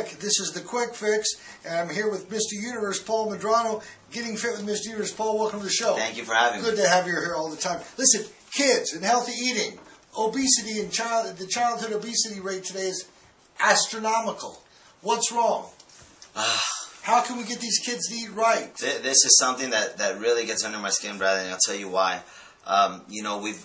quick. This is the quick fix, and I'm here with Mr. Universe, Paul Medrano, getting fit with Mr. Universe. Paul, welcome to the show. Thank you for having me. Good to have you here all the time. Listen, kids and healthy eating, obesity and the childhood obesity rate today is astronomical. What's wrong? How can we get these kids to eat right? This is something that really gets under my skin, brother, and I'll tell you why.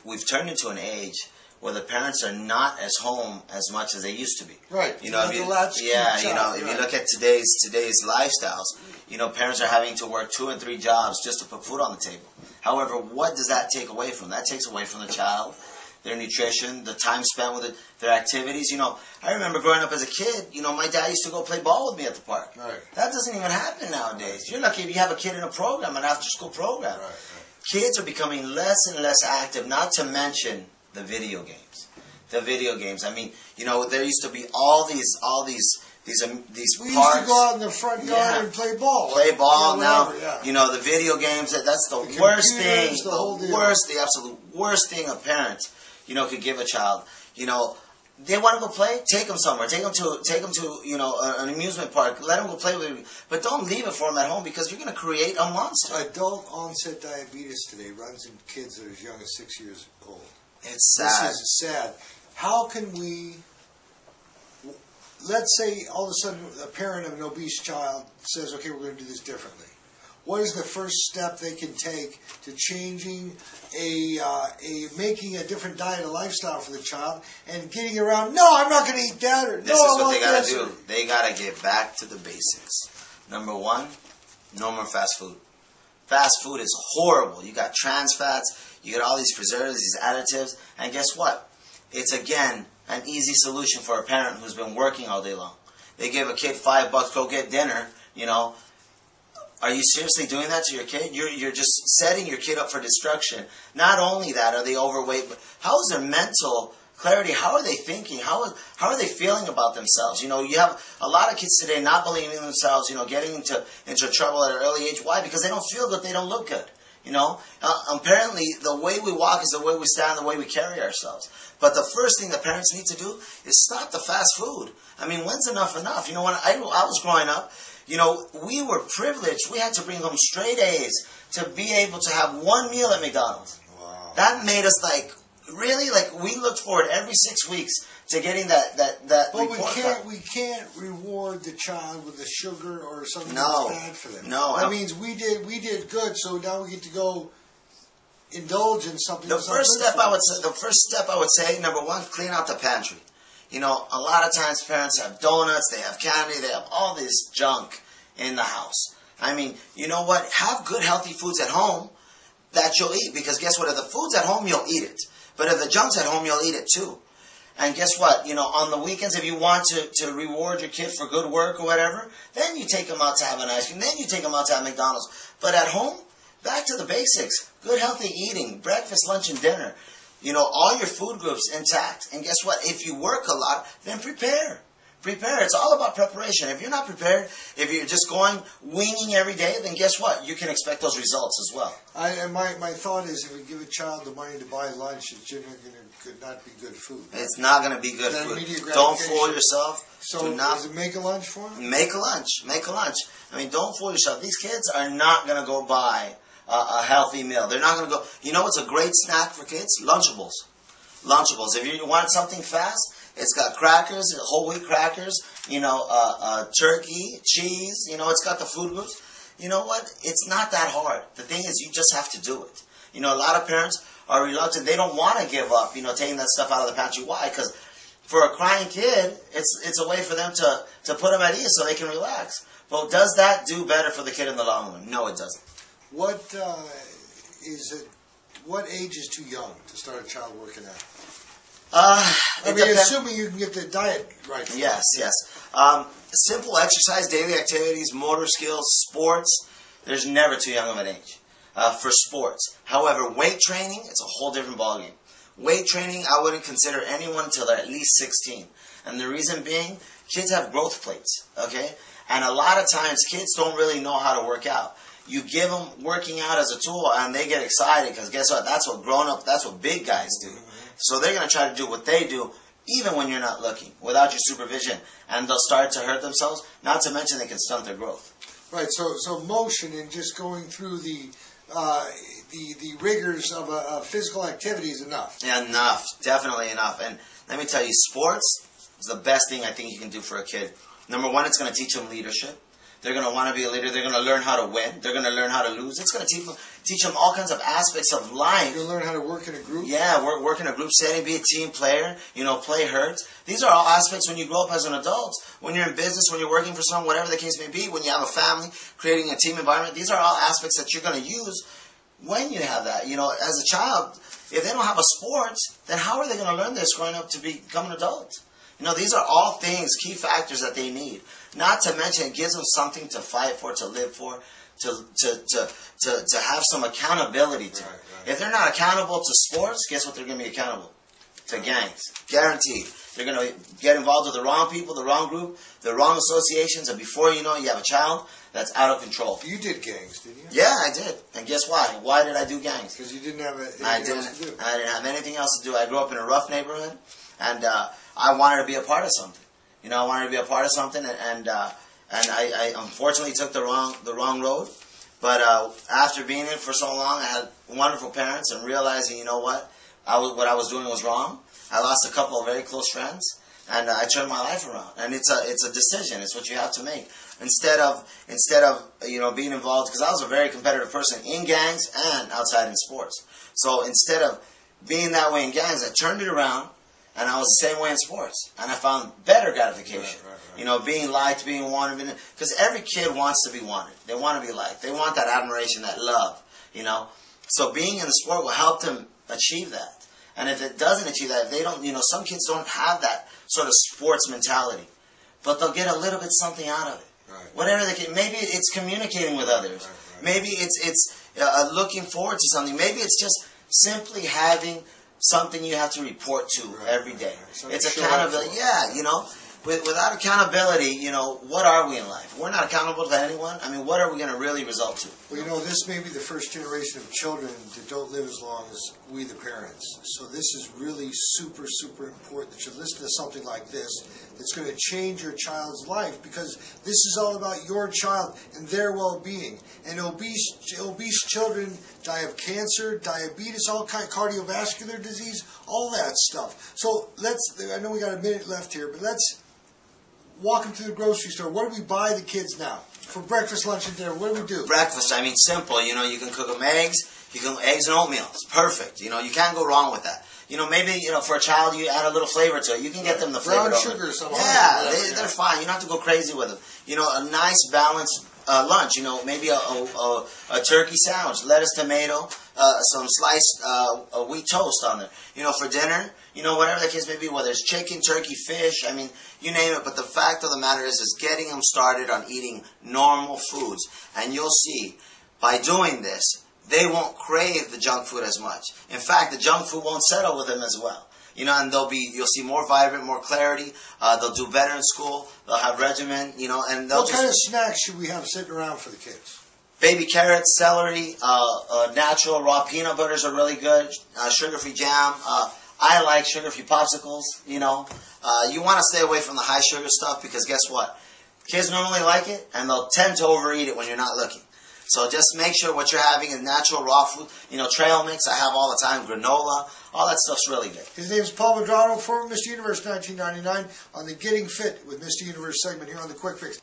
We've turned into an age where the parents are not as home as much as they used to be. Right. If you look at today's lifestyles, parents are having to work 2 and 3 jobs just to put food on the table. However, what does that take away from? That takes away from the child, their nutrition, the time spent with their activities. I remember growing up as a kid, my dad used to go play ball with me at the park. Right. That doesn't even happen nowadays. You're lucky if you have a kid in a program, an after-school program. Right. Kids are becoming less and less active, not to mention the video games. I mean, there used to be all these We parks. used to go out in the front yard and play ball. Play ball. Now, the video games, that's the worst thing. The absolute worst thing a parent, could give a child. They want to go play, take them somewhere. Take them to an amusement park. Let them go play with you. But don't leave it for them at home because you're going to create a monster. Adult onset diabetes today runs in kids that are as young as 6 years old. It's sad. This is sad. How can we, let's say all of a sudden a parent of an obese child says, okay, we're going to do this differently. What is the first step they can take to changing making a different diet, a lifestyle for the child, and getting around, no, I'm not going to eat that, or this is what they got to do. They got to get back to the basics. Number 1, no more fast food. Fast food is horrible. You got trans fats, you got all these preservatives, these additives, and guess what? It's, again, an easy solution for a parent who's been working all day long. They give a kid $5, go get dinner, Are you seriously doing that to your kid? You're just setting your kid up for destruction. Not only that, are they overweight, but how is their mental clarity? How are they thinking? How are they feeling about themselves? You have a lot of kids today not believing in themselves, getting into trouble at an early age. Why? Because they don't feel good, they don't look good. Apparently the way we walk is the way we stand, the way we carry ourselves. But the first thing the parents need to do is stop the fast food. I mean, when's enough enough? When I was growing up, we were privileged. We had to bring home straight A's to be able to have one meal at McDonald's. Wow. That made us we looked forward every 6 weeks to getting that But we can't reward the child with the sugar or something that's bad for them. No. That means we did good, so now we get to go indulge in something. The first step I would say, number 1, clean out the pantry. A lot of times parents have donuts, they have candy, they have all this junk in the house. I mean, you know what? Have good healthy foods at home that you'll eat, because guess what? If the food's at home, you'll eat it. But if the junk's at home, you'll eat it too. And guess what? On the weekends, if you want to reward your kid for good work or whatever, then you take them out to have an ice cream, then you take them out to have McDonald's. But at home, back to the basics. Good healthy eating, breakfast, lunch, and dinner. All your food groups intact. And guess what? If you work a lot, then prepare. Prepare. It's all about preparation. If you're not prepared, if you're just winging every day, then guess what? You can expect those results as well. My thought is, if we give a child the money to buy lunch, it's generally going to not be good food. Right? It's not going to be good food. Don't fool yourself. So does it make a lunch for them? Make a lunch. Make a lunch. I mean, don't fool yourself. These kids are not going to go buy a healthy meal. They're not going to go. What's a great snack for kids? Lunchables. Lunchables. If you want something fast, it's got crackers, whole wheat crackers, turkey, cheese, it's got the food groups. You know what? It's not that hard. The thing is, you just have to do it. A lot of parents are reluctant. They don't want to give up, taking that stuff out of the pantry. Why? Because for a crying kid, it's a way for them to put them at ease so they can relax. But does that do better for the kid in the long run? No, it doesn't. What age is too young to start a child working out? Assuming you can get the diet right. Yes. Simple exercise, daily activities, motor skills, sports. There's never too young of an age for sports. However, weight training, it's a whole different ballgame. Weight training, I wouldn't consider anyone until they're at least 16. And the reason being, kids have growth plates, okay? And a lot of times, kids don't really know how to work out. You give them working out as a tool, and they get excited, because guess what? That's what big guys do. So they're going to try to do what they do, even when you're not looking, without your supervision. And they'll start to hurt themselves, not to mention they can stunt their growth. Right, so motion and just going through the rigors of a physical activity is enough. Enough, definitely enough. And let me tell you, sports is the best thing I think you can do for a kid. Number one, it's going to teach them leadership. They're going to want to be a leader. They're going to learn how to win. They're going to learn how to lose. It's going to teach them all kinds of aspects of life. You're going to learn how to work in a group. Yeah, work in a group setting, be a team player, play hurt. These are all aspects when you grow up as an adult. When you're in business, when you're working for someone, whatever the case may be, when you have a family, creating a team environment, these are all aspects that you're going to use when you have that. As a child, if they don't have a sport, then how are they going to learn this growing up to become an adult? These are all things, key factors that they need. Not to mention, it gives them something to fight for, to live for, to have some accountability to. Right. If they're not accountable to sports, guess what they're going to be accountable? To gangs. Guaranteed. They're going to get involved with the wrong people, the wrong group, the wrong associations, and before you know it, you have a child that's out of control. You did gangs, didn't you? Yeah, I did. And guess why? Why did I do gangs? Because you didn't have anything else to do. I didn't have anything else to do. I grew up in a rough neighborhood, and I wanted to be a part of something. I wanted to be a part of something, and I unfortunately took the wrong road. But after being in it for so long, I had wonderful parents, and realizing, what I was doing was wrong. I lost a couple of very close friends, and I turned my life around. And it's a decision. It's what you have to make. Instead of being involved, because I was a very competitive person in gangs and outside in sports. So instead of being that way in gangs, I turned it around. And I was the same way in sports. And I found better gratification. Right. Being liked, being wanted. Because every kid wants to be wanted. They want to be liked. They want that admiration, that love. So being in the sport will help them achieve that. And if it doesn't achieve that, if they don't, some kids don't have that sort of sports mentality. But they'll get a little bit something out of it. Right. Whatever they can. Maybe it's communicating with others. Right. Maybe it's looking forward to something. Maybe it's just simply having something you have to report to every day. Right. It's accountability. Yeah, Without accountability, what are we in life? We're not accountable to anyone. I mean, what are we going to really result to? Well, this may be the first generation of children that don't live as long as we, the parents. So this is really super, super important that you listen to something like this that's going to change your child's life, because this is all about your child and their well-being. And obese children die of cancer, diabetes, all kind of cardiovascular disease, all that stuff. So I know we got a minute left here, but let's walk them to the grocery store. What do we buy the kids now? For breakfast, lunch, and dinner, what do we do? Breakfast, simple. You can cook them eggs. Eggs and oatmeal. It's perfect. You can't go wrong with that. Maybe, for a child, you add a little flavor to it. You can get them the flavor. Brown sugar or something. Yeah, they're fine. You don't have to go crazy with them. A nice balanced lunch. Maybe a turkey sandwich, lettuce, tomato, some sliced wheat toast on there. For dinner, whatever the case may be, whether it's chicken, turkey, fish, you name it. But the fact of the matter is getting them started on eating normal foods. And you'll see, by doing this, they won't crave the junk food as much. In fact, the junk food won't settle with them as well. And you'll see more vibrant, more clarity. They'll do better in school. They'll have regimen, and they'll What kind of snacks should we have sitting around for the kids? Baby carrots, celery, natural raw peanut butters are really good. Sugar-free jam. I like sugar-free popsicles, You want to stay away from the high sugar stuff, because guess what? Kids normally like it, and they'll tend to overeat it when you're not looking. So just make sure what you're having is natural raw food. Trail mix I have all the time, granola, all that stuff's really good. His name is Paul Medrano, former Mr. Universe 1999, on the Getting Fit with Mr. Universe segment here on the Quick Fix.